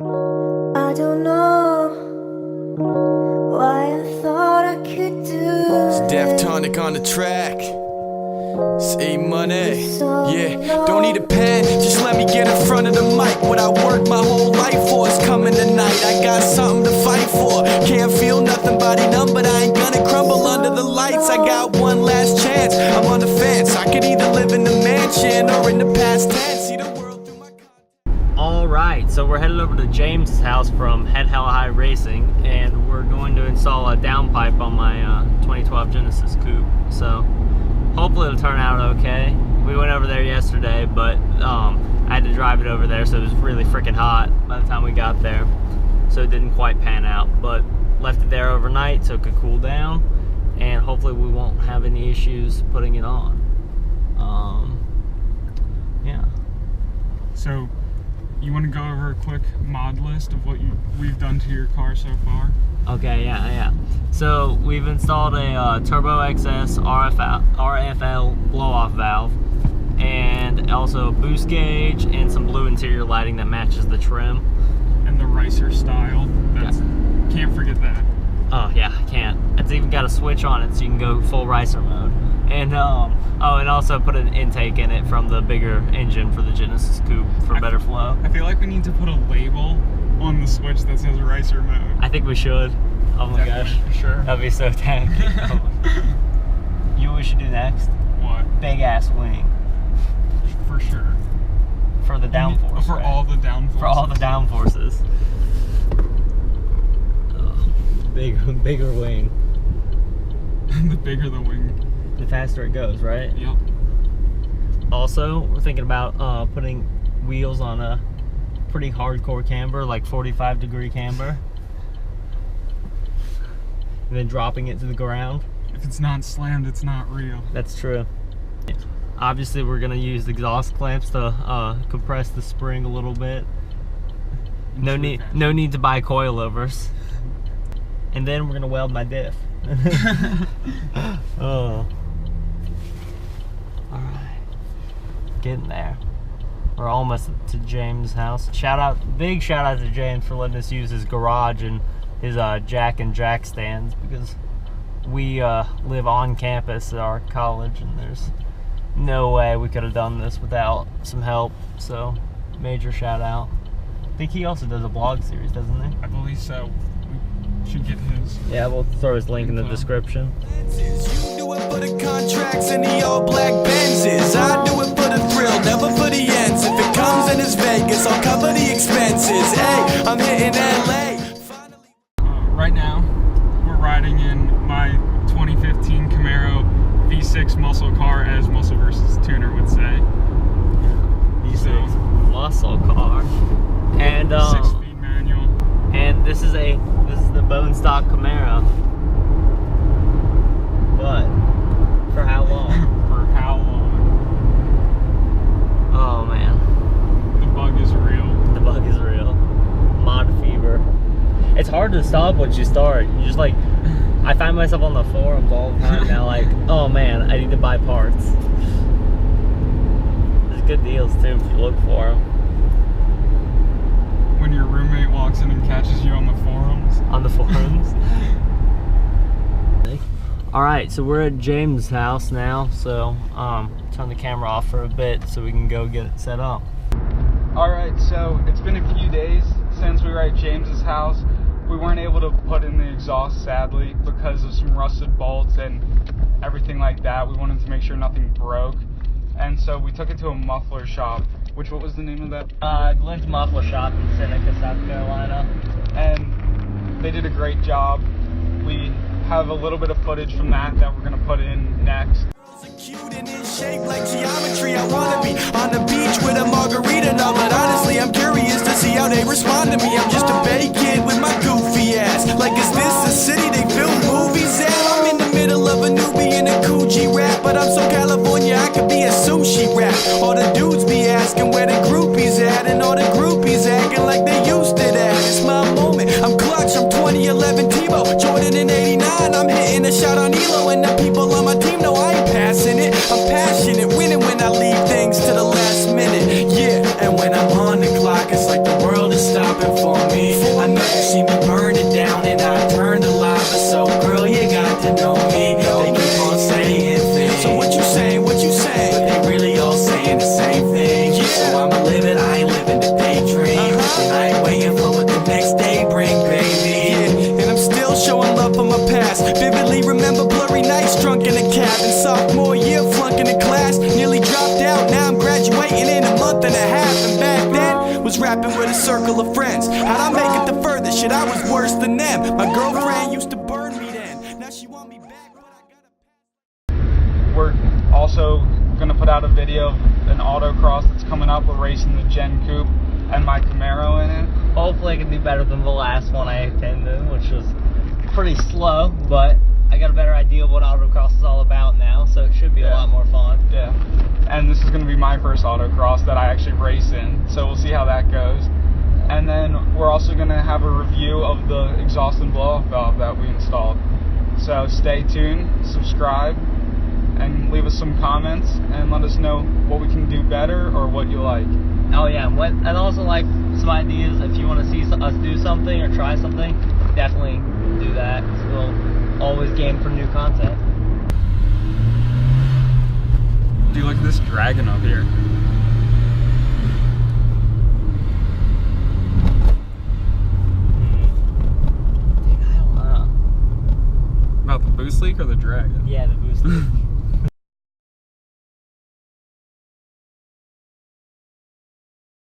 I don't know why I thought I could do It's Deftonic on the track. It's E-Money. Yeah, don't need a pen, just let me get in front of the mic. What I worked my whole life for is coming tonight. I got something to fight for. Can't feel nothing, body numb, but I ain't gonna crumble under the lights. I got one last chance, I'm on the fence. I could either live in the mansion or in the past tense. See the world through my content. Alright, so we're headed over to James' house from Head Hella High Racing, and we're going to install a downpipe on my 2012 Genesis coupe. So hopefully it'll turn out okay. We went over there yesterday, but I had to drive it over there, so it was really freaking hot by the time we got there. So it didn't quite pan out, but left it there overnight so it could cool down, and hopefully we won't have any issues putting it on. Yeah. So, you want to go over a quick mod list of what we've done to your car so far? Okay, yeah. So we've installed a Turbo XS RFL blow-off valve, and also a boost gauge and some blue interior lighting that matches the trim. And the Ricer style. Can't forget that. Oh yeah, I can't. It's even got a switch on it so you can go full Ricer mode. And and also put an intake in it from the bigger engine for the Genesis coupe for better flow. I feel like we need to put a label on the switch that says Ricer mode. I think we should. Oh my gosh. For sure. That'd be so tanky. You know what we should do next? What? Big ass wing. For sure. For the downforce. For all the downforces. For all the downforces. Bigger wing. The bigger the wing, The faster it goes, right? Yep. Also, we're thinking about putting wheels on a pretty hardcore camber, like 45-degree camber. And then dropping it to the ground. If it's not slammed, it's not real. That's true. Obviously, we're gonna use exhaust clamps to compress the spring a little bit. No need to buy coilovers. And then we're gonna weld my diff. Oh. Alright. Getting there. We're almost to James' house. Big shout out to James for letting us use his garage and his jack and jack stands, because we live on campus at our college and there's no way we could have done this without some help. So major shout out. I think he also does a blog series, doesn't he? I believe so. We should get his. Yeah, we'll throw his link in the description. You do it for the contracts and the all black Benzes. I do it for the thrill, never for the ends. If it comes and it's Vegas, I'll cover the expenses. Hey, I'm hitting LA. Right now, we're riding in my 2015 Camaro V6 muscle car, as Muscle vs. Tuner would say. V6 muscle car. And 6-speed manual. And this is the bone stock Camaro. But for how long? For how long? Oh man. The bug is real. The bug is real. Mod fever. It's hard to stop once you start. You just like, I find myself on the forums all the time now, like, oh man, I need to buy parts. There's good deals too if you look for them. When your roommate walks in and catches you on the forums. On the forums. Alright, so we're at James' house now, so turn the camera off for a bit so we can go get it set up. Alright, so it's been a few days since we were at James's house. We weren't able to put in the exhaust, sadly, because of some rusted bolts and everything like that. We wanted to make sure nothing broke, and so we took it to a muffler shop. What was the name of that? Glint's Muffler Shop in Seneca, South Carolina. And they did a great job. We have a little bit of footage from that we're going to put in next. Cute and in shape like geometry. I wanna be on the beach with a margarita now, but honestly I'm curious to see how they respond to me. I'm just a Bay kid with my goofy ass. Like, is this a city they film movies at? I'm in the middle of a newbie in a Coogee rap, but I'm so California I could be a sushi rap. All the dudes be asking where the groupies at, and all the groupies acting like they used to that. It's my moment, I'm clutch, I'm 2011 Tebow, Jordan in 89, I'm hitting a shot on Elo, and the people on my team know I ain't passing it. I'm passionate, winning when I leave things to the last minute. Yeah, and when I'm on the clock, it's like the world is stopping for for me. I know you see me burn it down and I turn the lava. So girl, you got to know me. They keep on saying things. So what you saying, what you saying? But they really all saying the same thing. So I'ma live it, I ain't living the daydream. And I ain't waiting for what the next day bring, baby. Yeah, and I'm still showing love for my past. Vividly remember blurry nights drunk in a cabin. Sophomore year flunking in class. Nearly dropped out, now I'm graduating in a month and a half. And back then, was rapping with a circle of friends. How'd I make it the furthest? Shit, I was worse than them. My girlfriend used to burn me then. Now she want me back, but I gotta. We're also gonna put out a video of an autocross that's coming up. We're racing the Gen Coupe and my Camaro in it. Hopefully I can do better than the last one I attended, which was pretty slow, but I got a better idea of what autocross is all about now, so it should be a lot more fun. Yeah, and this is going to be my first autocross that I actually race in, so we'll see how that goes. And then we're also going to have a review of the exhaust and blow-off valve that we installed. So stay tuned, subscribe, and leave us some comments, and let us know what we can do better or what you like. Oh yeah, and also like some ideas if you want to see us do something or try something, definitely do that. We'll always game for new content. Dude, look at this dragon up here. I don't know. About the boost leak or the dragon? Yeah, the boost leak.